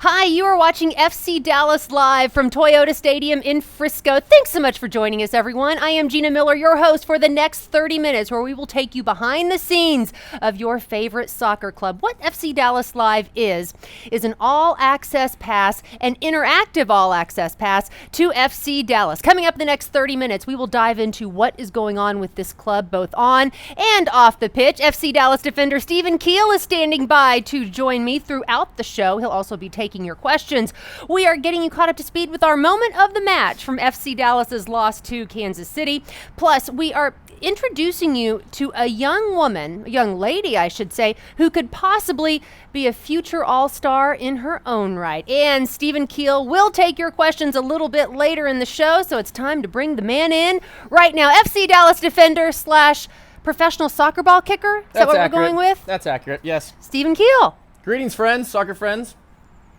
Hi, you are watching FC Dallas live from Toyota Stadium in Frisco. Thanks so much for joining us, everyone. I am Gina Miller, your host for the next 30 minutes, where we will take you behind the scenes of your favorite soccer club. What FC Dallas Live is an all-access pass, an interactive all-access pass to FC Dallas. Coming up in the next 30 minutes, we will dive into what is going on with this club, both on and off the pitch. FC Dallas defender Stephen Keel is standing by to join me throughout the show. He'll also be taking your questions. We are getting you caught up to speed with our moment of the match from FC Dallas's loss to Kansas City. Plus, we are introducing you to a young lady, I should say, who could possibly be a future all-star in her own right. And Stephen Keel will take your questions a little bit later in the show, so it's time to bring the man in right now. FC Dallas defender / professional soccer ball kicker? Is that what we're going with? That's accurate, yes. Stephen Keel. Greetings, friends, soccer friends.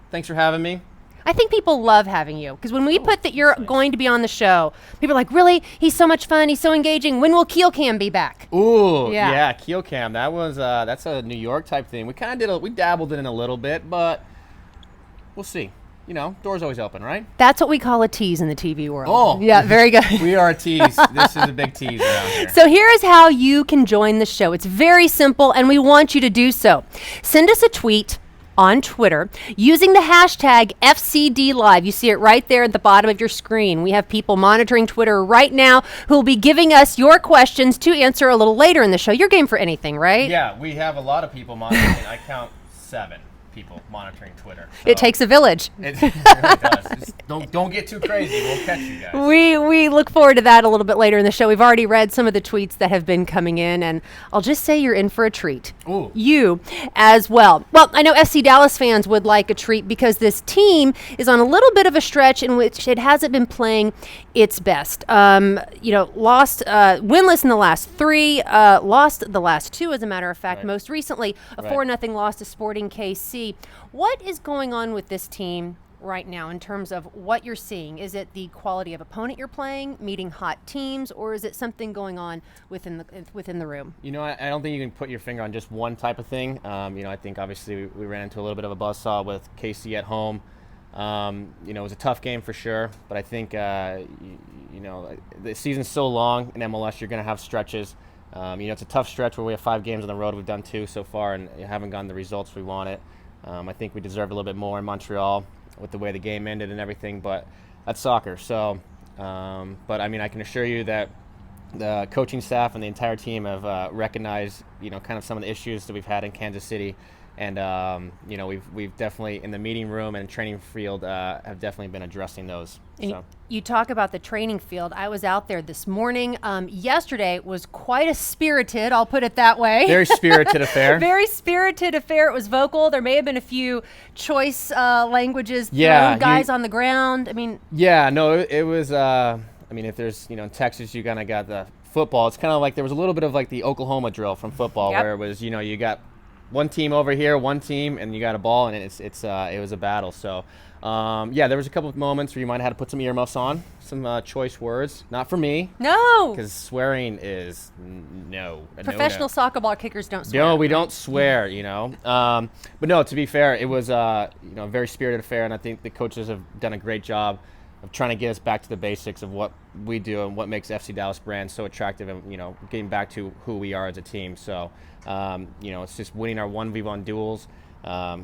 Thanks for having me. I think people love having you, because when we put that you're going to be on the show, people are like, really? He's so much fun. He's so engaging. When will Keel Cam be back? Ooh, yeah, Keel Cam. That was that's a New York type thing. We kind of we dabbled in it a little bit, but we'll see. You know, doors always open, right? That's what we call a tease in the TV world. Oh, yeah, very good. We are a tease. This is a big tease around here. So here is how you can join the show. It's very simple, and we want you to do so. Send us a tweet on Twitter using the hashtag FCD Live. You see it right there at the bottom of your screen. We have people monitoring Twitter right now who will be giving us your questions to answer a little later in the show. You're game for anything, right? Yeah, we have a lot of people monitoring. I count 7 people monitoring Twitter. So it takes a village. It really does. Just don't get too crazy. We'll catch you guys. We look forward to that a little bit later in the show. We've already read some of the tweets that have been coming in, and I'll just say you're in for a treat. Ooh. You as well. Well, I know FC Dallas fans would like a treat because this team is on a little bit of a stretch in which it hasn't been playing its best. Lost, winless in the last 3, lost the last 2, as a matter of fact. Right. Most recently, a 4-0 loss to Sporting KC. What is going on with this team right now in terms of what you're seeing? Is it the quality of opponent you're playing, meeting hot teams, or is it something going on within the room? You know, I don't think you can put your finger on just one type of thing. I think obviously we ran into a little bit of a buzzsaw with KC at home. It was a tough game for sure, but I think, the season's so long in MLS, you're going to have stretches. It's a tough stretch where we have 5 games on the road. We've done 2 so far and haven't gotten the results we wanted. I think we deserve a little bit more in Montreal with the way the game ended and everything, but that's soccer. So, I can assure you that the coaching staff and the entire team have recognized, kind of some of the issues that we've had in Kansas City. And, we've definitely, in the meeting room and training field, have definitely been addressing those. So. You talk about the training field. I was out there this morning. Yesterday was quite a spirited, I'll put it that way. Very spirited affair. Very spirited affair. It was vocal. There may have been a few choice languages thrown, guys on the ground. Yeah, no, it was, if there's, in Texas, you kind of got the football. It's kind of like there was a little bit of like the Oklahoma drill from football where it was, you got one team over here, one team, and you got a ball, and it was a battle. So, there was a couple of moments where you might have had to put some earmuffs on, some choice words. Not for me. No. Because swearing is no. Professional soccer ball kickers don't swear. No, we don't swear, But no, to be fair, it was a very spirited affair, and I think the coaches have done a great job of trying to get us back to the basics of what we do and what makes FC Dallas brand so attractive, and getting back to who we are as a team. So it's just winning our 1v1 duels,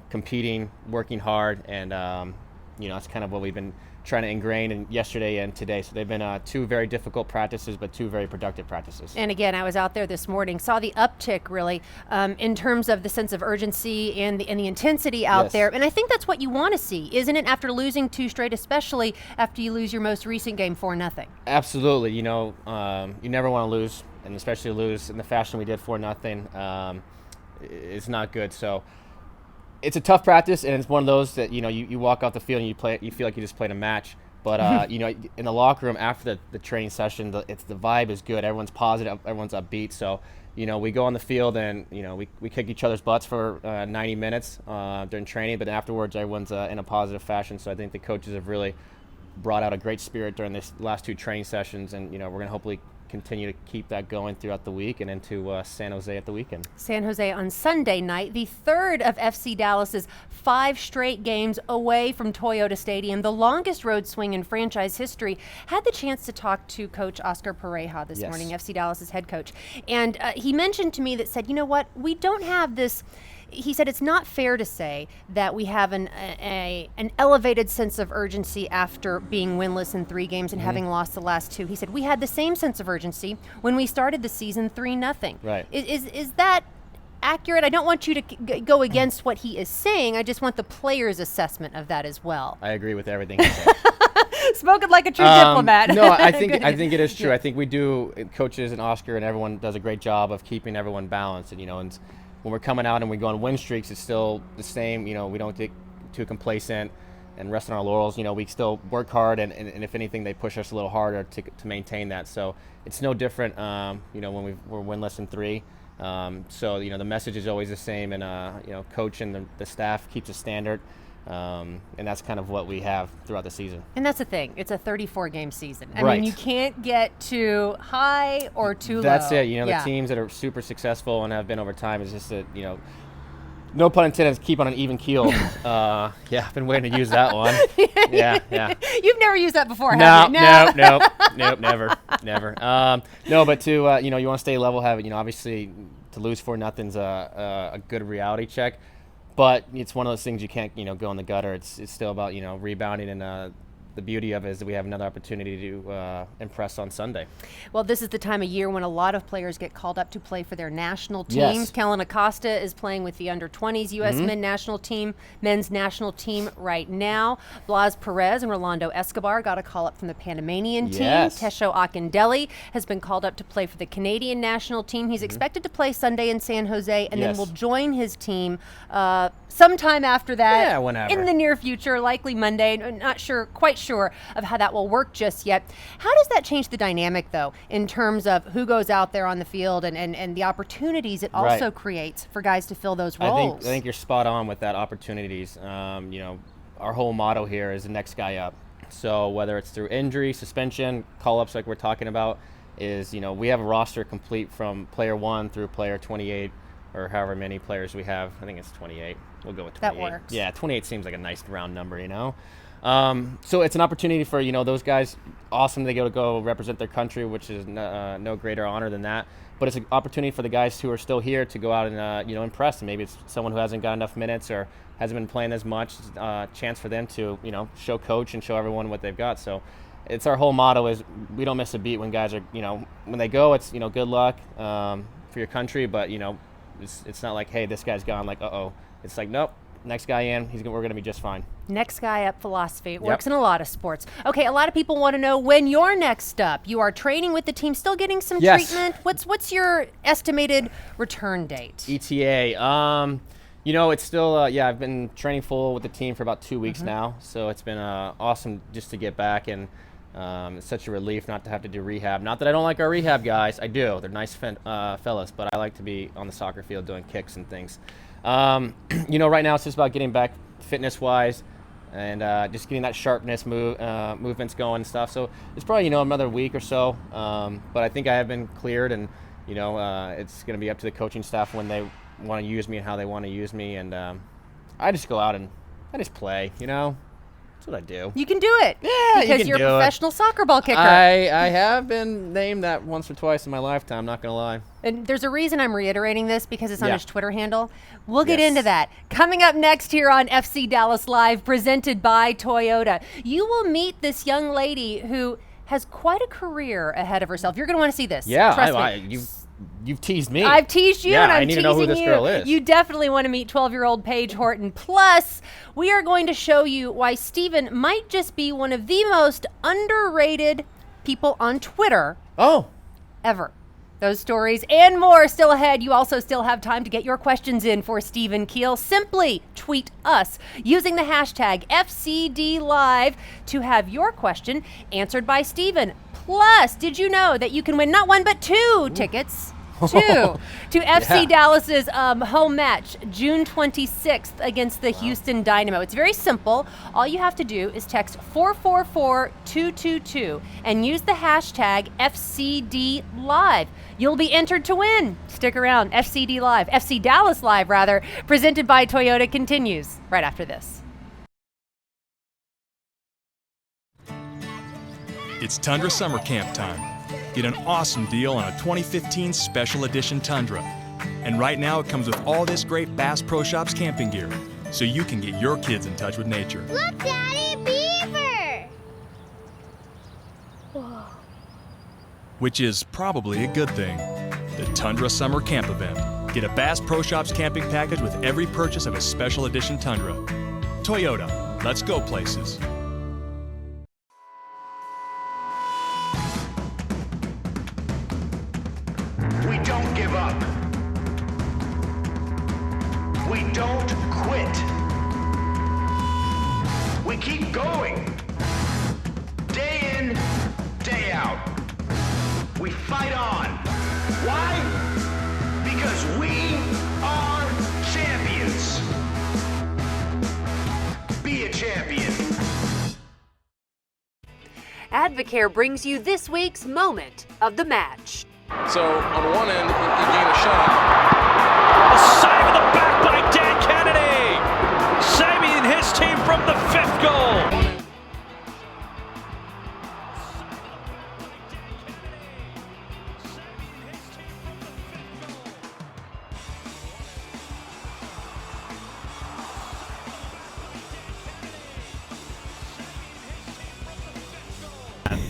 competing, working hard, and that's kind of what we've been trying to ingrain in yesterday and today. So they've been 2 very difficult practices, but 2 very productive practices. And again, I was out there this morning, saw the uptick really in terms of the sense of urgency and the intensity out there. And I think that's what you want to see, isn't it? After losing 2 straight, especially after you lose your most recent game 4-0. Absolutely. You never want to lose, and especially lose in the fashion we did 4-0. It's not good. So it's a tough practice, and it's one of those that you walk off the field and you feel like you just played a match. But in the locker room after the training session, the vibe is good. Everyone's positive, everyone's upbeat. So we go on the field and we kick each other's butts for 90 minutes during training, but afterwards everyone's in a positive fashion. So I think the coaches have really brought out a great spirit during this last 2 training sessions, and we're going to hopefully continue to keep that going throughout the week and into San Jose at the weekend. San Jose on Sunday night, the third of FC Dallas's 5 straight games away from Toyota Stadium, the longest road swing in franchise history. Had the chance to talk to Coach Oscar Pareja this morning, FC Dallas's head coach, and he mentioned to me that said, you know what, we don't have this. He said it's not fair to say that we have an elevated sense of urgency after being winless in 3 games and having lost the last 2. He said we had the same sense of urgency when we started the season 3-0. Right. Is that accurate? I don't want you to go against what he is saying. I just want the player's assessment of that as well. I agree with everything he said. Spoken like a true diplomat. No, I think it is true. I think we do, coaches and Oscar and everyone does a great job of keeping everyone balanced. And and when we're coming out and we go on win streaks, it's still the same. We don't get too complacent and rest on our laurels. We still work hard, and if anything, they push us a little harder to maintain that. So it's no different, when we're winless in 3. So the message is always the same, and coach and the staff keeps a standard. And that's kind of what we have throughout the season. And that's the thing. It's a 34-game season. I Right. mean, you can't get too high or too low. That's it. The teams that are super successful and have been over time is just that, no pun intended, keep on an even keel. I've been waiting to use that one. Yeah. You've never used that before, have you? No, never. No, but to, you want to stay level, obviously to lose 4-0's a good reality check. But it's one of those things you can't, go in the gutter. It's still about, rebounding, and the beauty of it is that we have another opportunity to impress on Sunday. Well, this is the time of year when a lot of players get called up to play for their national teams. Yes. Kellen Acosta is playing with the under-20s U.S. men's national team right now. Blas Perez and Rolando Escobar got a call up from the Panamanian team. Yes. Tesho Akindele has been called up to play for the Canadian national team. He's expected to play Sunday in San Jose, and then will join his team sometime after that. Yeah, whenever. In the near future, likely Monday. Not quite sure of how that will work just yet. How does that change the dynamic, though, in terms of who goes out there on the field and the opportunities it also creates for guys to fill those roles? I think you're spot on with that, opportunities. Our whole motto here is the next guy up. So whether it's through injury, suspension, call-ups like we're talking about, is, we have a roster complete from player 1 through player 28, or however many players we have. I think it's 28. We'll go with 28. That works. Yeah, 28 seems like a nice round number, So it's an opportunity for, those guys. Awesome, they go represent their country, which is no greater honor than that. But it's an opportunity for the guys who are still here to go out and, impress. And maybe it's someone who hasn't got enough minutes or hasn't been playing as much. Chance for them to, show coach and show everyone what they've got. So it's our whole motto is we don't miss a beat when guys are, when they go, it's, good luck for your country. But, it's not like, hey, this guy's gone, like, uh-oh. It's like, nope, next guy in, we're going to be just fine. Next guy up philosophy. It works in a lot of sports. Okay, a lot of people want to know when you're next up. You are training with the team, still getting some treatment. What's your estimated return date? ETA. It's still, I've been training full with the team for about 2 weeks now. So it's been awesome just to get back, and it's such a relief not to have to do rehab. Not that I don't like our rehab guys. I do. They're nice fellas, but I like to be on the soccer field doing kicks and things. Right now it's just about getting back fitness-wise and just getting that sharpness movements going and stuff. So it's probably, another week or so. But I think I have been cleared, and, it's going to be up to the coaching staff when they want to use me and how they want to use me. And I just go out and I just play, That's what I do. You can do it. Yeah, because you're a professional soccer ball kicker. I have been named that once or twice in my lifetime, not going to lie. And there's a reason I'm reiterating this, because it's on his Twitter handle. We'll get into that. Coming up next here on FC Dallas Live, presented by Toyota, you will meet this young lady who has quite a career ahead of herself. You're going to want to see this. Yeah, Trust me. You've teased me. I've teased you, and I'm teasing teasing you. I need to know who this girl is. You definitely want to meet 12-year-old Paige Horton. Plus, we are going to show you why Stephen might just be one of the most underrated people on Twitter ever. Those stories and more still ahead. You also still have time to get your questions in for Stephen Keel. Simply tweet us using the hashtag FCDLive to have your question answered by Stephen. Plus, did you know that you can win not 1 but 2 tickets to FC Dallas's home match, June 26th against the Houston Dynamo. It's very simple. All you have to do is text 444-222 and use the hashtag FCD Live. You'll be entered to win. Stick around. FCD Live, FC Dallas Live rather, presented by Toyota continues right after this. It's Tundra Summer Camp time. Get an awesome deal on a 2015 Special Edition Tundra. And right now it comes with all this great Bass Pro Shops camping gear, so you can get your kids in touch with nature. Look, Daddy, beaver! Whoa. Which is probably a good thing. The Tundra Summer Camp event. Get a Bass Pro Shops camping package with every purchase of a Special Edition Tundra. Toyota, let's go places. We don't give up. We don't quit. We keep going. Day in, day out. We fight on. Why? Because we are champions. Be a champion. Advocare brings you this week's moment of the match. So on one end, you gain a shot. A save in the back by Dan Kennedy, saving his team from the 5th goal.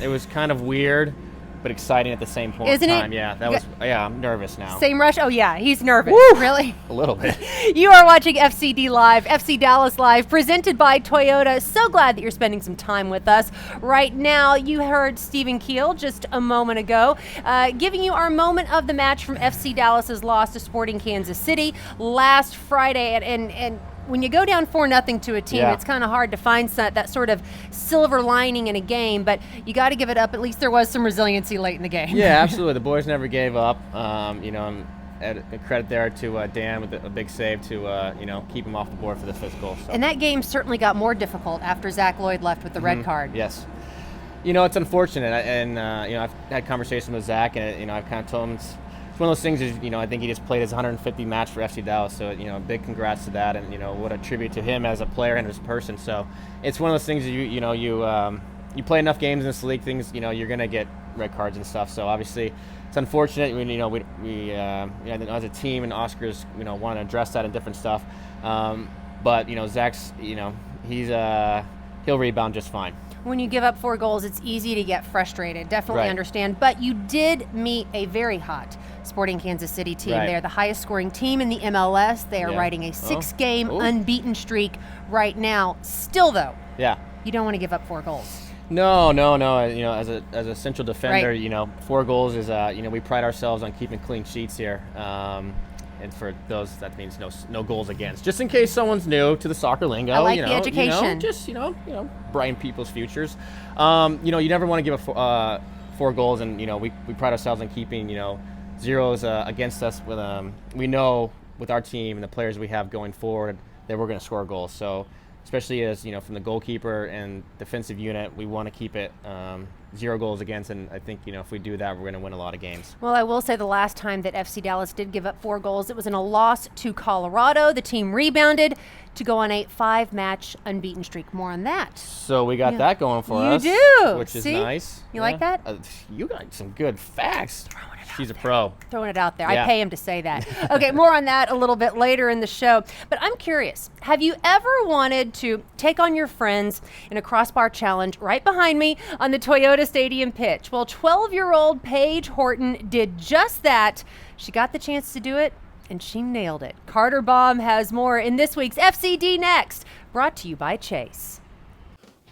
It was kind of weird, but exciting at the same point Isn't in time. it? Yeah, that was. Yeah, I'm nervous now. Same rush? Oh, yeah, he's nervous. Really? A little bit. You are watching FCD Live, FC Dallas Live, presented by Toyota. So glad that you're spending some time with us. Right now, you heard Stephen Keel just a moment ago, giving you our moment of the match from FC Dallas's loss to Sporting Kansas City last Friday. And when you go down 4-0 to a team, it's kind of hard to find that sort of silver lining in a game, but you got to give it up. At least there was some resiliency late in the game. Yeah, absolutely. The boys never gave up. And credit there to Dan with a big save to keep him off the board for the 5th goal. So. And that game certainly got more difficult after Zach Lloyd left with the red card. Yes. It's unfortunate, and I've had conversations with Zach, and I've kind of told him it's one of those things is, I think he just played his 150th match for FC Dallas, so, big congrats to that, and, what a tribute to him as a player and as a person. So it's one of those things that you play enough games in this league, things, you're going to get red cards and stuff. So obviously it's unfortunate. We as a team and Oscars, want to address that and different stuff. But, Zach's, he'll rebound just fine. When you give up 4 goals, it's easy to get frustrated. Definitely Right. understand. But you did meet a very hot Sporting Kansas City team. Right. They're the highest scoring team in the MLS. They are Yeah. riding a 6-game Oh. unbeaten streak right now. Still, though, Yeah. you don't want to give up 4 goals. No. As a central defender, Right. 4 goals is we pride ourselves on keeping clean sheets here. And for those, that means no goals against. Just in case someone's new to the soccer lingo, I like the education. Just brighten people's futures. You never want to give up 4 goals, and we pride ourselves on keeping zeros against us. With we know with our team and the players we have going forward that we're going to score goals. So especially as from the goalkeeper and defensive unit, we want to keep it 0 goals against, and I think if we do that, we're going to win a lot of games. Well, I will say the last time that FC Dallas did give up 4 goals, it was in a loss to Colorado. The team rebounded to go on a 5-match unbeaten streak. More on that. So we got that going for us. You do. Which is See? nice. You like that? You got some good facts. She's a pro. Throwing it out there. Yeah. I pay him to say that. Okay, more on that a little bit later in the show. But I'm curious, have you ever wanted to take on your friends in a crossbar challenge right behind me on the Toyota Stadium pitch? Well, 12-year-old Paige Horton did just that. She got the chance to do it, and she nailed it. Carter Baum has more in this week's FCD Next, brought to you by Chase.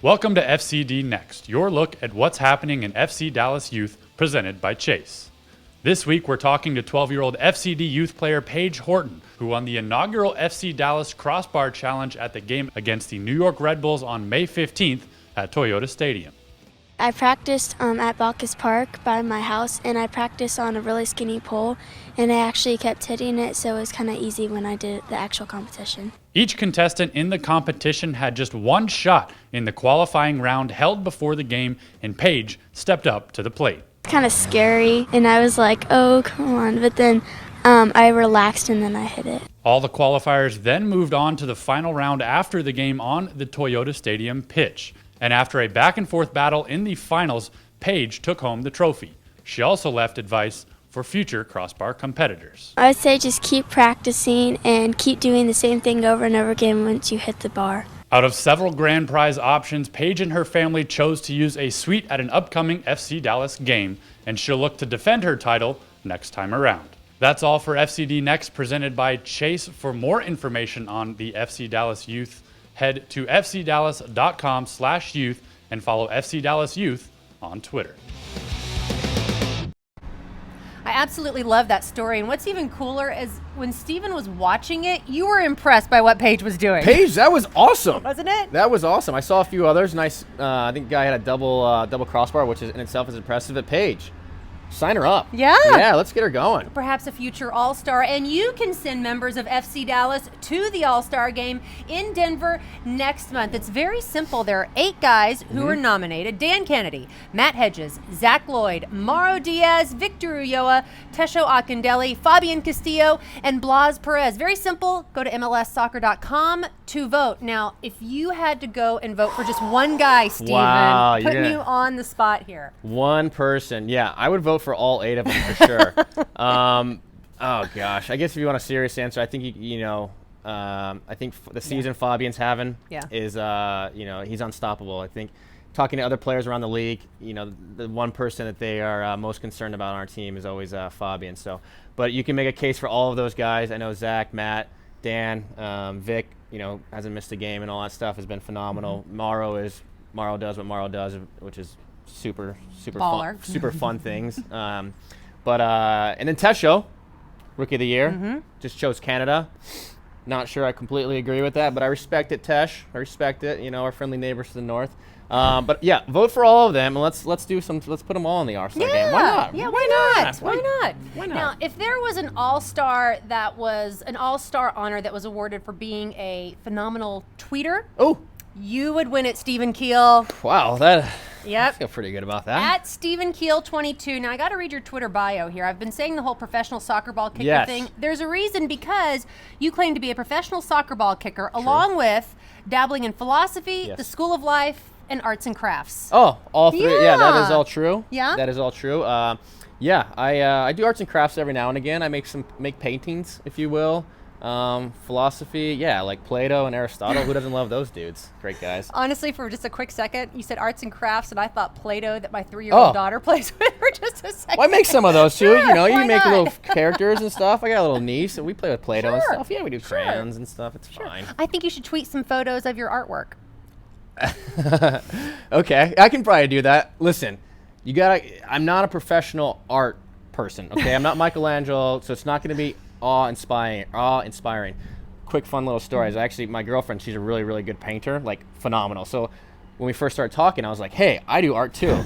Welcome to FCD Next, your look at what's happening in FC Dallas youth, presented by Chase. This week, we're talking to 12-year-old FCD youth player Paige Horton, who won the inaugural FC Dallas Crossbar Challenge at the game against the New York Red Bulls on May 15th at Toyota Stadium. I practiced at Bacchus Park by my house, and I practiced on a really skinny pole, and I actually kept hitting it, so it was kind of easy when I did the actual competition. Each contestant in the competition had just one shot in the qualifying round held before the game, and Paige stepped up to the plate. Kind of scary, and I was like, oh, come on, but then I relaxed and then I hit it. All the qualifiers then moved on to the final round after the game on the Toyota Stadium pitch. And after a back-and-forth battle in the finals, Paige took home the trophy. She also left advice for future crossbar competitors. I would say just keep practicing and keep doing the same thing over and over again once you hit the bar. Out of several grand prize options, Paige and her family chose to use a suite at an upcoming FC Dallas game, and she'll look to defend her title next time around. That's all for FCD Next, presented by Chase. For more information on the FC Dallas Youth, head to fcdallas.com/youth and follow FC Dallas Youth on Twitter. I absolutely love that story. And what's even cooler is when Stephen was watching it, you were impressed by what Paige was doing. Paige, that was awesome. Wasn't it? That was awesome. I saw a few others. Nice. I think the guy had a double crossbar, which is in itself is impressive. But Paige, sign her up. Yeah. Yeah, let's get her going. Perhaps a future All-Star. And you can send members of FC Dallas to the All-Star game in Denver next month. It's very simple. There are 8 guys who are nominated. Dan Kennedy, Matt Hedges, Zach Lloyd, Mauro Diaz, Victor Ulloa, Tesho Akindele, Fabian Castillo, and Blas Perez. Very simple. Go to MLSsoccer.com to vote. Now, if you had to go and vote for just one guy, Stephen, Wow, putting you on the spot here. One person. Yeah, I would vote for all 8 of them for sure. Oh gosh, I guess if you want a serious answer, I think I think the season Fabian's having is he's unstoppable. I think talking to other players around the league, the one person that they are most concerned about on our team is always Fabian. So, but you can make a case for all of those guys. I know Zach, Matt, Dan, Vic, hasn't missed a game and all that stuff has been phenomenal. Mauro does what Mauro does, which is super Baller. fun, super fun things. And then Tesho, Rookie of the Year, just chose Canada. Not sure I completely agree with that, but I respect it, Tesh. I respect it. Our friendly neighbors to the north. But yeah, vote for all of them, and let's put them all in the All-Star game. Why not? Yeah, why not? Why not? Now, if there was an All-Star that was an All-Star honor that was awarded for being a phenomenal tweeter, you would win it, Stephen Keel. Wow, I Yep. feel pretty good about that. At Stephen Keel 22. Now, I got to read your Twitter bio here. I've been saying the whole professional soccer ball kicker thing. There's a reason, because you claim to be a professional soccer ball kicker, along with dabbling in philosophy, the school of life, and arts and crafts. Oh, all 3. Yeah, that is Yeah. all true. Yeah? That is all true. I do arts and crafts every now and again. I make paintings, if you will. Philosophy, like Plato and Aristotle. Who doesn't love those dudes? Great guys. Honestly, for just a quick second, you said arts and crafts, and I thought Play-Doh that my 3-year-old daughter plays with for just a second. Well, I make some of those too. Sure, you why make not? little characters and stuff. I got a little niece, and we play with Play-Doh and Sure, stuff. Yeah, we do crayons and stuff. It's fine. I think you should tweet some photos of your artwork. Okay, I can probably do that. Listen, I'm not a professional art person. Okay, I'm not Michelangelo, so it's not going to be awe-inspiring. Quick, fun little stories. Actually, my girlfriend, she's a really, really good painter, like phenomenal. So when we first started talking, I was like, hey, I do art too.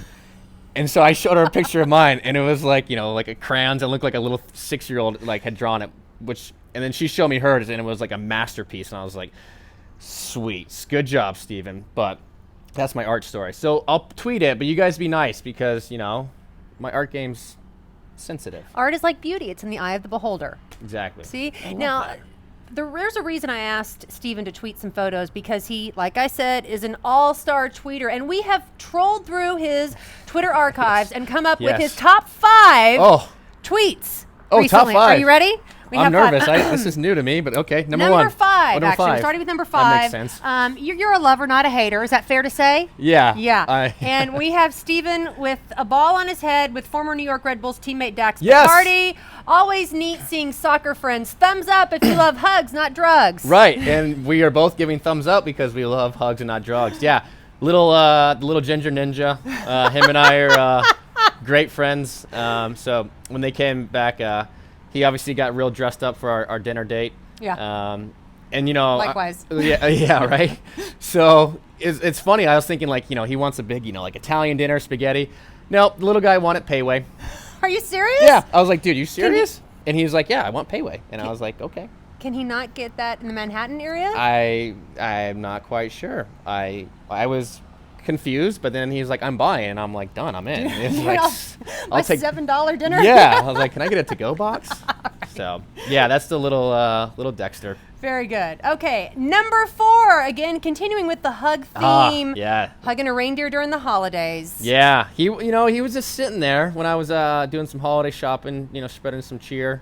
And so I showed her a picture of mine, and it was like, like a crayons. It looked like a little 6-year-old had drawn it, and then she showed me hers, and it was like a masterpiece. And I was like, sweet, good job, Stephen. But that's my art story. So I'll tweet it, but you guys be nice, because my art game's sensitive. Art is like beauty. It's in the eye of the beholder. Exactly. See? Now, there's a reason I asked Stephen to tweet some photos, because he, like I said, is an all-star tweeter. And we have trolled through his Twitter archives and come up with his top 5 tweets recently. Top 5. Are you ready? We I'm have nervous. 5. This is new to me, but okay. Number 5. Number Actually, 5. we're starting with number 5. That makes sense. You're a lover, not a hater. Is that fair to say? Yeah. Yeah. And we have Stephen with a ball on his head with former New York Red Bulls teammate Dax Yes. Picardi. Always neat seeing soccer friends. Thumbs up if you love hugs, not drugs. Right, and we are both giving thumbs up because we love hugs and not drugs. Yeah, the little ginger ninja. Him and I are great friends. So when they came back, he obviously got real dressed up for our dinner date. Yeah. And, you know, Likewise. yeah, right. So it's funny. I was thinking, like, you know, he wants a big, you know, like Italian dinner, spaghetti. No, the little guy wanted pay way. Are you serious? Yeah. I was like, dude, you serious? And he was like, yeah, I want pay way. And I was like, okay. Can he not get that in the Manhattan area? I'm not quite sure. I was confused, but then he's like, I'm buying, and I'm like, done, I'm in. It's like, I'll take $7 dinner. Yeah, I was like, can I get a to-go box? Right. So yeah, that's the little Dexter. Very good. Okay, number 4. Again, continuing with the hug theme. Yeah. Hugging a reindeer during the holidays. Yeah, he was just sitting there when I was doing some holiday shopping, you know, spreading some cheer.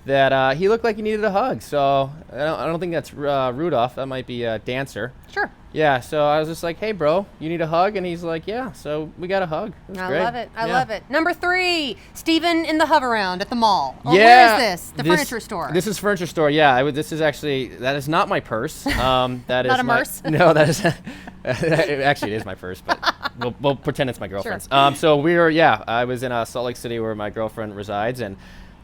That he looked like he needed a hug. So I don't think that's Rudolph. That might be Dancer. Sure. Yeah, so I was just like, hey, bro, you need a hug? And he's like, yeah, so we got a hug. I great. love it. I Yeah. love it. Number 3, Stephen in the hover-around at the mall. Or Yeah. where is this? The furniture store. This is furniture store, yeah. This is actually, that is not my purse. That is Not a my, merce? No, that is, actually it is my purse, but we'll pretend it's my girlfriend's. Sure. So I was in Salt Lake City where my girlfriend resides, and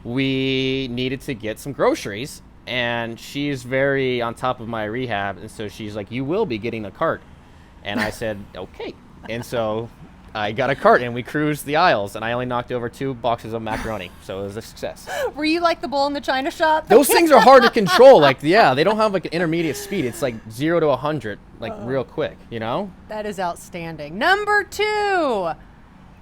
we needed to get some groceries. And she's very on top of my rehab, and so she's like, you will be getting a cart. And I said, okay. And so I got a cart, and we cruised the aisles, and I only knocked over 2 boxes of macaroni, so it was a success. Were you like the bull in the china shop? Those things are hard to control. Like, yeah, they don't have like an intermediate speed. It's like 0 to 100, like real quick, you know? That is outstanding. Number 2.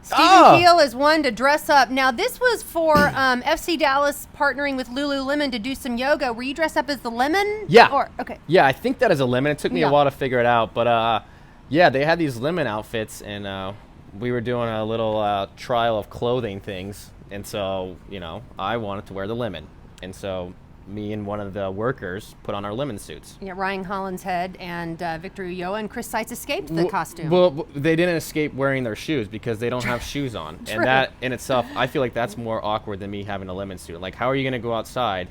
Stephen Keel is one to dress up. Now, this was for FC Dallas partnering with Lululemon to do some yoga. Were you dressed up as the lemon? Yeah. Okay. Yeah, I think that is a lemon. It took me Yeah. a while to figure it out, but yeah, they had these lemon outfits, and we were doing a little trial of clothing things, and so, you know, I wanted to wear the lemon, and so me and one of the workers put on our lemon suits. Yeah, Ryan Hollinshead and Victor Ulloa and Chris Seitz escaped the costume. Well, they didn't escape wearing their shoes because they don't have shoes on. True. And that in itself, I feel like that's more awkward than me having a lemon suit. Like, how are you going to go outside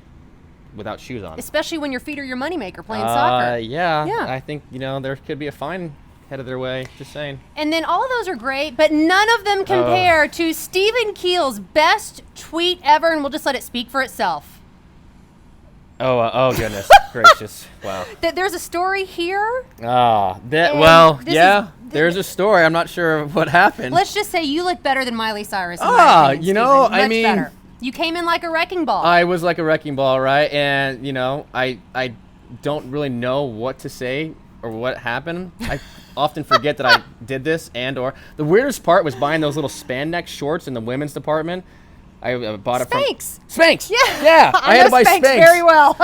without shoes on? Especially when your feet are your moneymaker playing soccer. Yeah. Yeah. I think, you know, there could be a fine headed their way. Just saying. And then all of those are great, but none of them compare to Stephen Keel's best tweet ever, and we'll just let it speak for itself. Oh goodness gracious! Wow. There's a story here. There's a story. I'm not sure what happened. Let's just say you look better than Miley Cyrus. In my opinion, you know, Stephen. I Much mean, better. You came in like a wrecking ball. I was like a wrecking ball, right? And you know, I don't really know what to say or what happened. I often forget that I did this, or the weirdest part was buying those little spandex shorts in the women's department. I bought it from Spanx. Yeah. I had to buy Spanx very well.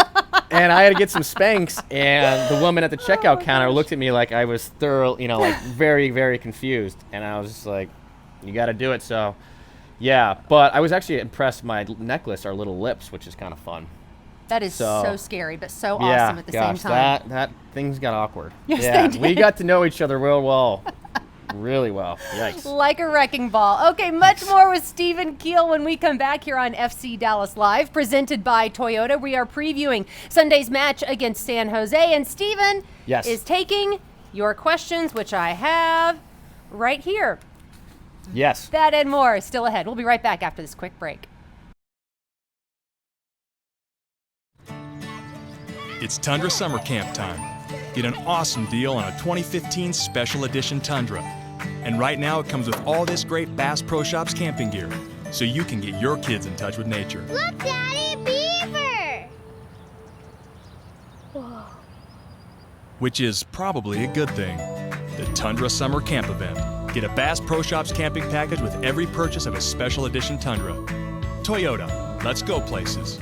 and I had to get some Spanx, and the woman at the checkout counter looked at me like I was very, very confused, and I was just like, you got to do it. So, yeah, but I was actually impressed. My necklace are little lips, which is kind of fun. That is so scary, but so awesome at the same time. That things got awkward. Yes, yeah, they did. we got to know each other real well. Really well. Yikes. Like a wrecking ball. Okay, much more with Stephen Keel when we come back here on FC Dallas Live, presented by Toyota. We are previewing Sunday's match against San Jose, and Stephen is taking your questions, which I have right here. Yes. That and more still ahead. We'll be right back after this quick break. It's Tundra Summer Camp time. Get an awesome deal on a 2015 Special Edition Tundra. And right now it comes with all this great Bass Pro Shops camping gear, so you can get your kids in touch with nature. Look, Daddy, beaver! Whoa. Which is probably a good thing. The Tundra Summer Camp event. Get a Bass Pro Shops camping package with every purchase of a Special Edition Tundra. Toyota, let's go places.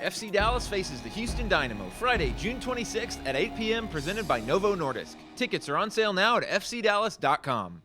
FC Dallas faces the Houston Dynamo Friday, June 26th at 8 p.m. presented by Novo Nordisk. Tickets are on sale now at fcdallas.com.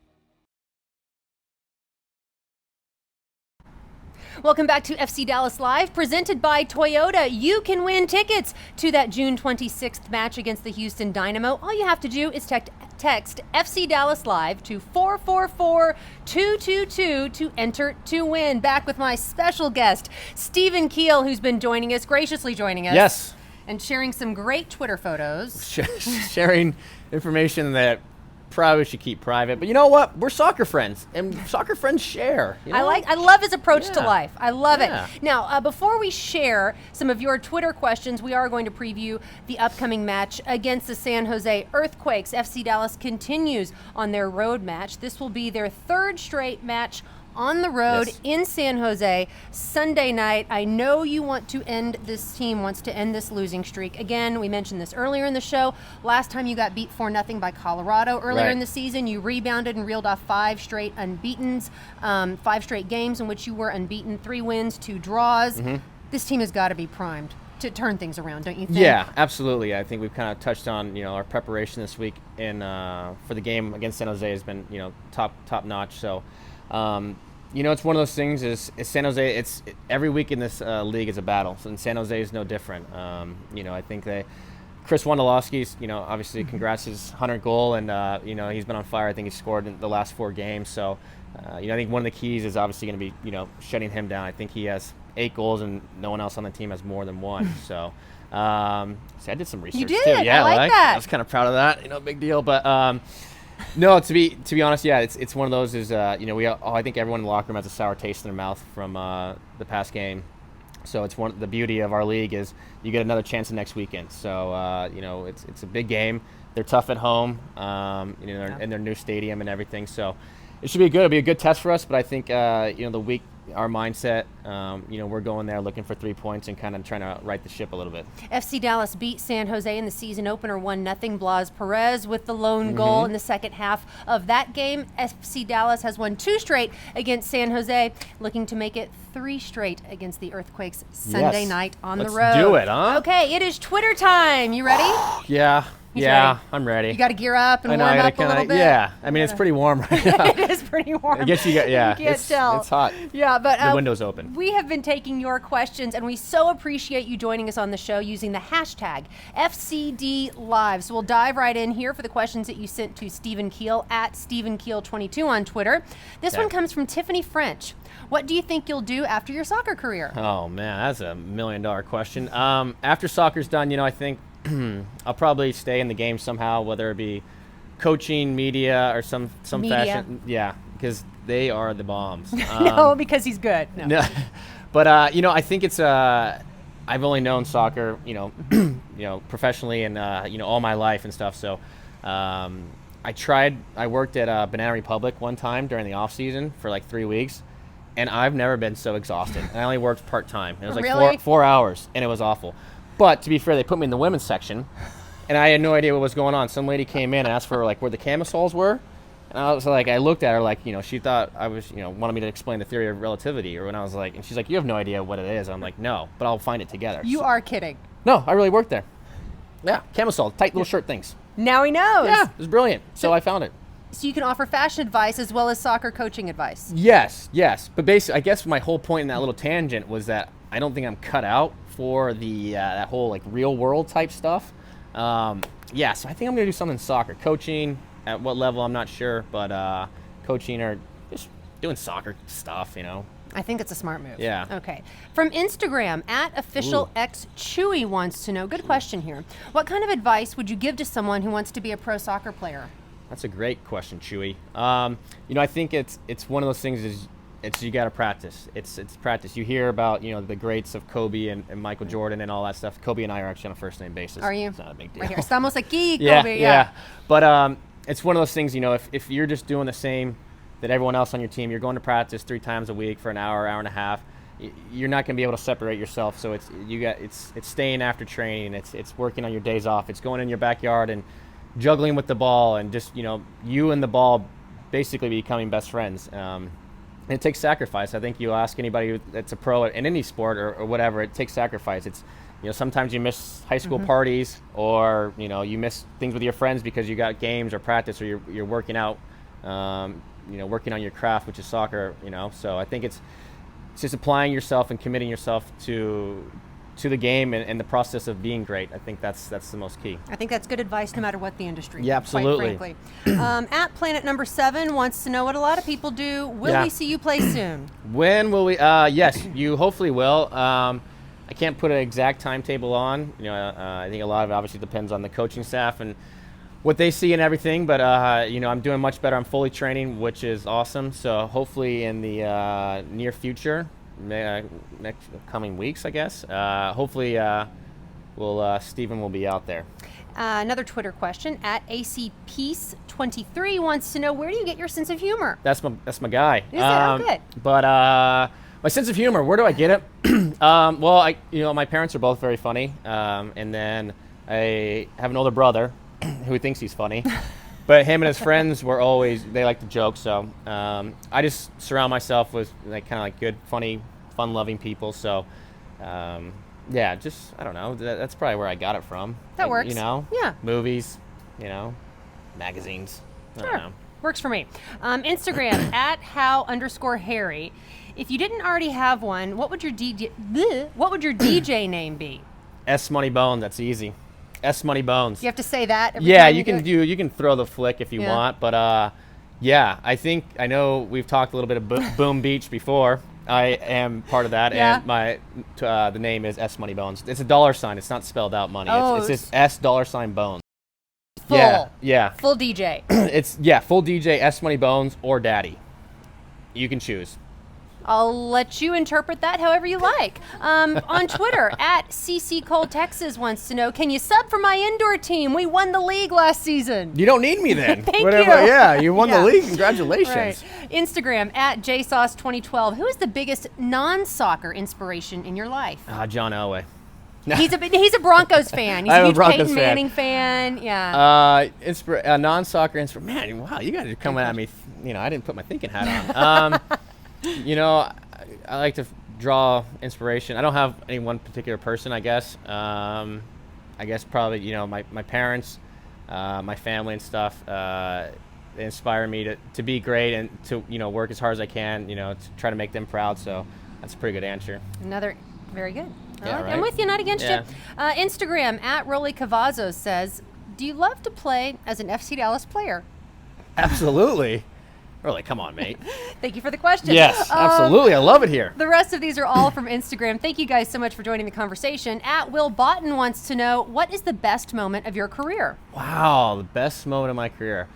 Welcome back to FC Dallas Live, presented by Toyota. You can win tickets to that June 26th match against the Houston Dynamo. All you have to do is text FC Dallas Live to 444-222 to enter to win. Back with my special guest, Stephen Keel, who's been graciously joining us. Yes. And sharing some great Twitter photos. Sharing information that probably should keep private, but you know what? We're soccer friends, and soccer friends share. You know? I love his approach to Yeah. life. I love Yeah. it. Now, before we share some of your Twitter questions, we are going to preview the upcoming match against the San Jose Earthquakes. FC Dallas continues on their road match. This will be their third straight match on the road Yes. in San Jose Sunday night. I know this team wants to end this losing streak. Again, we mentioned this earlier in the show. Last time you got beat 4-0 by Colorado earlier Right. in the season, you rebounded and reeled off 5 straight unbeatens, 5 straight games in which you were unbeaten, 3 wins, 2 draws. Mm-hmm. This team has got to be primed to turn things around, don't you think? Yeah, absolutely. I think we've kind of touched on our preparation this week for the game against San Jose has been top notch. So. It's one of those things. Is San Jose? Every week in this league is a battle, so and San Jose is no different. I think Chris Wondolowski's, obviously congrats his 100th goal, and he's been on fire. I think he's scored in the last 4 games. So, I think one of the keys is obviously going to be shutting him down. I think he has 8 goals, and no one else on the team has more than 1. So, I did some research. You did? Too. Yeah, I like that. I was kind of proud of that. Big deal, but. No, to be honest, yeah, it's one of those. I think everyone in the locker room has a sour taste in their mouth from the past game. So the beauty of our league is you get another chance the next weekend. So it's a big game. They're tough at home, in their new stadium and everything. So it should be good. It'll be a good test for us. But I think the week, our mindset, we're going there looking for 3 points and kind of trying to right the ship a little bit. FC Dallas beat San Jose in the season opener 1-0. Blas Perez with the lone goal in the second half of that game. FC Dallas has won 2 straight against San Jose, looking to make it 3 straight against the Earthquakes Sunday night on the road. Let's do it, huh? Okay, it is Twitter time. You ready? Yeah. He's Yeah, ready. I'm ready. You got to gear up and I know, warm I gotta up a little bit. Yeah, I mean, it's pretty warm right now. It is pretty warm. I guess you can't tell. It's hot. Yeah, but The window's open. We have been taking your questions, and we so appreciate you joining us on the show using the hashtag FCD Live. So we'll dive right in here for the questions that you sent to Stephen Keel at StephenKeel22 on Twitter. This one comes from Tiffany French. What do you think you'll do after your soccer career? Oh man, that's a $1 million question. After soccer's done, I think I'll probably stay in the game somehow, whether it be coaching, media, or some Media. fashion. Yeah, because they are the bombs. No, because he's good. No. But I think it's I've only known soccer, professionally and all my life and stuff. So I worked at Banana Republic one time during the off season for like 3 weeks, and I've never been so exhausted. And I only worked part time. It was like Really? 4 hours, and it was awful. But to be fair, they put me in the women's section, and I had no idea what was going on. Some lady came in and asked for like where the camisoles were, and I was like, I looked at her like, she thought I was, wanted me to explain the theory of relativity, or when I was like, and she's like, you have no idea what it is. I'm like, no, but I'll find it together. You are kidding. No, I really worked there. Yeah, camisole, tight little shirt things. Now he knows. Yeah, it was brilliant. So I found it. So you can offer fashion advice as well as soccer coaching advice. Yes. But basically, I guess my whole point in that little tangent was that I don't think I'm cut out for the that whole like real world type stuff. So I think I'm gonna do something in soccer. Coaching, at what level I'm not sure, but coaching or just doing soccer stuff, I think it's a smart move. Yeah. Okay. From Instagram, at officialxchewy wants to know, good question here. What kind of advice would you give to someone who wants to be a pro soccer player? That's a great question, Chewy. I think it's one of those things is you got to practice. It's practice. You hear about the greats of Kobe and Michael Jordan and all that stuff. Kobe and I are actually on a first name basis. Are you? It's not a big deal. Right here. Estamos aquí, Yeah, Kobe. yeah. But it's one of those things. If you're just doing the same that everyone else on your team, you're going to practice 3 times a week for an hour and a half. You're not going to be able to separate yourself. So it's staying after training. It's working on your days off. It's going in your backyard and juggling with the ball and just you and the ball basically becoming best friends. And it takes sacrifice. I think you ask anybody that's a pro in any sport or whatever, it takes sacrifice. It's sometimes you miss high school parties, or you miss things with your friends because you got games or practice, or you're working out, working on your craft, which is soccer. So I think it's it's just applying yourself and committing yourself to the game and the process of being great. I think that's the most key. I think that's good advice no matter what the industry. Yeah, absolutely. Quite frankly. At Planet Number 7 wants to know what a lot of people do. Will we see you play soon? When will we? Yes, you hopefully will. I can't put an exact timetable on. I think a lot of it obviously depends on the coaching staff and what they see and everything. But I'm doing much better. I'm fully training, which is awesome. So hopefully in the near future, next coming weeks, I guess. Hopefully, Stephen will be out there. Another Twitter question at ACPeace23 wants to know, where do you get your sense of humor? That's my guy. Is it? Oh, good. But my sense of humor, where do I get it? Well, my parents are both very funny, and then I have an older brother who thinks he's funny. But him and his friends they like to joke, so I just surround myself with good, funny, fun-loving people. So, I don't know. That's probably where I got it from. That works. Yeah. Movies, magazines. I sure. don't know. Works for me. Instagram at how_Harry. If you didn't already have one, what would your DJ name be? S Money Bones. That's easy. S Money Bones. You have to say that every Yeah, time you can throw the flick if you want, but I know we've talked a little bit of Boom Beach before. I am part of that, and my the name is S Money Bones. It's a $. It's not spelled out money. It's just S $Bones. Full. Yeah. Full DJ. It's full DJ, S Money Bones or Daddy. You can choose. I'll let you interpret that however you like. On Twitter, at CC Cole Texas wants to know, can you sub for my indoor team? We won the league last season. You don't need me then. Thank you. Yeah, you won the league. Congratulations. Right. Instagram, at JSauce2012. Who is the biggest non-soccer inspiration in your life? John Elway. He's a Broncos fan. He's a huge Peyton Manning fan. Yeah. Non-soccer inspiration. Man, wow, you guys are coming at me. I didn't put my thinking hat on. I like to draw inspiration. I don't have any one particular person, I guess. I guess probably, my parents, my family and stuff, they inspire me to be great and to, work as hard as I can, to try to make them proud. So that's a pretty good answer. Very good. Yeah, right? I'm with you, not against you. Instagram, at Rolly Cavazos says, do you love to play as an FC Dallas player? Absolutely. Really, come on, mate. Thank you for the question. Yes, absolutely. I love it here. The rest of these are all from Instagram. Thank you guys so much for joining the conversation. At Will Botten wants to know, what is the best moment of your career? Wow, the best moment of my career.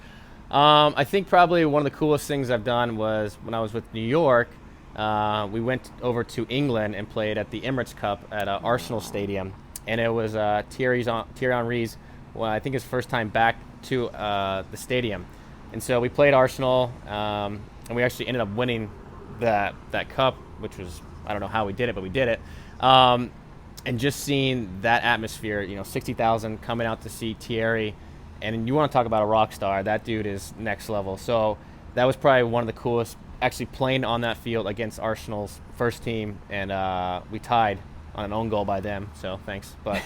I think probably one of the coolest things I've done was when I was with New York. We went over to England and played at the Emirates Cup at Arsenal Stadium. And it was Thierry Henry's, I think his first time back to the stadium. And so we played Arsenal, and we actually ended up winning that cup, which was, I don't know how we did it, but we did it. And just seeing that atmosphere, 60,000 coming out to see Thierry, and you want to talk about a rock star, that dude is next level. So that was probably one of the coolest, actually playing on that field against Arsenal's first team, and we tied on an own goal by them, so thanks. But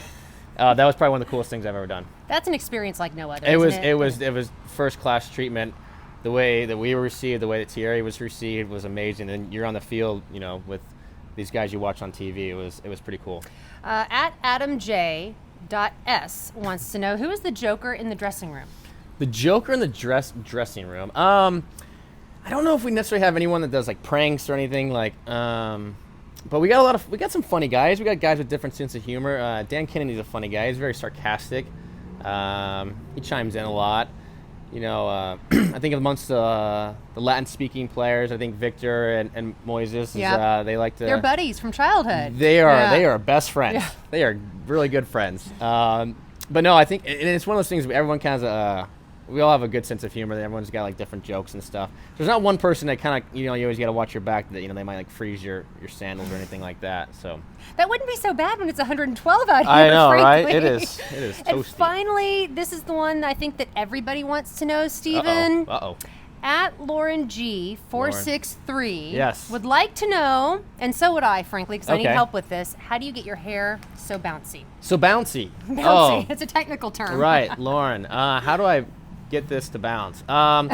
that was probably one of the coolest things I've ever done. That's an experience like no other. It was first class treatment. The way that we were received, the way that Thierry was received was amazing. And you're on the field, with these guys you watch on TV. It was pretty cool. At AdamJ.S wants to know, who is the Joker in the dressing room? The Joker in the dressing room. I don't know if we necessarily have anyone that does like pranks or anything like. But we got some funny guys. We got guys with different sense of humor. Dan Kennedy's a funny guy. He's very sarcastic. He chimes in a lot. I think amongst the Latin-speaking players, I think Victor and Moises, they like to. They're buddies from childhood. They are best friends. Yeah. They are really good friends. But no, I think and it's one of those things where everyone kind of we all have a good sense of humor. Everyone's got like different jokes and stuff. There's not one person that kind of you always got to watch your back that they might like freeze your sandals or anything like that. So that wouldn't be so bad when it's 112 out here. I know, frankly. right? It is toasty. And finally, this is the one I think that everybody wants to know, Stephen. Uh-oh. At Lauren G 463 Yes. would like to know, and so would I, frankly, because I need help with this. How do you get your hair so bouncy? So bouncy. Bouncy. Oh, It's a technical term. right, Lauren. How do I get this to bounce? I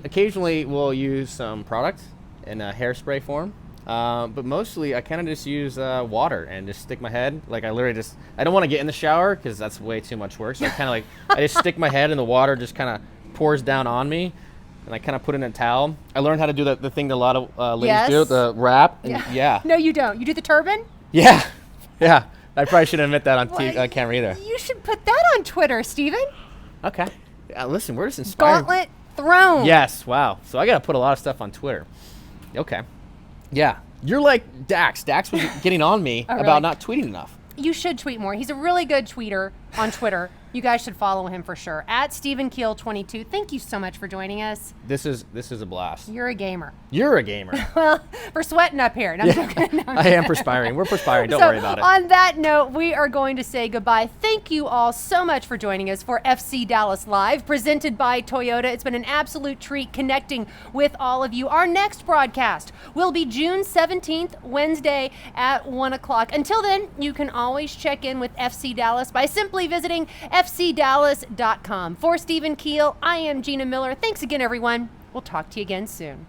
occasionally will use some product, in a hairspray form. But mostly I kind of just use water and just stick my head. Like I literally I don't want to get in the shower because that's way too much work. So I kind of I just stick my head and the water just kind of pours down on me. And I kind of put in a towel. I learned how to do the thing that a lot of ladies do, the wrap. And yeah. No, you don't. You do the turban? Yeah. Yeah. I probably shouldn't admit that on camera either. You should put that on Twitter, Stephen. Okay. Listen, we're just inspired. Gauntlet thrown. Yes. Wow. So I got to put a lot of stuff on Twitter. Okay. Yeah. You're like Dax. Dax was getting on me about not tweeting enough. You should tweet more. He's a really good tweeter on Twitter. You guys should follow him for sure. At Stephen Keel 22. Thank you so much for joining us. This is a blast. You're a gamer. You're a gamer. Well, we're sweating up here. No, I'm joking. No, I am perspiring. We're perspiring. Don't worry about it. On that note, we are going to say goodbye. Thank you all so much for joining us for FC Dallas Live, presented by Toyota. It's been an absolute treat connecting with all of you. Our next broadcast will be June 17th, Wednesday at 1 o'clock. Until then, you can always check in with FC Dallas by simply visiting fcdallas.com. For Stephen Keel, I am Gina Miller. Thanks again, everyone. We'll talk to you again soon.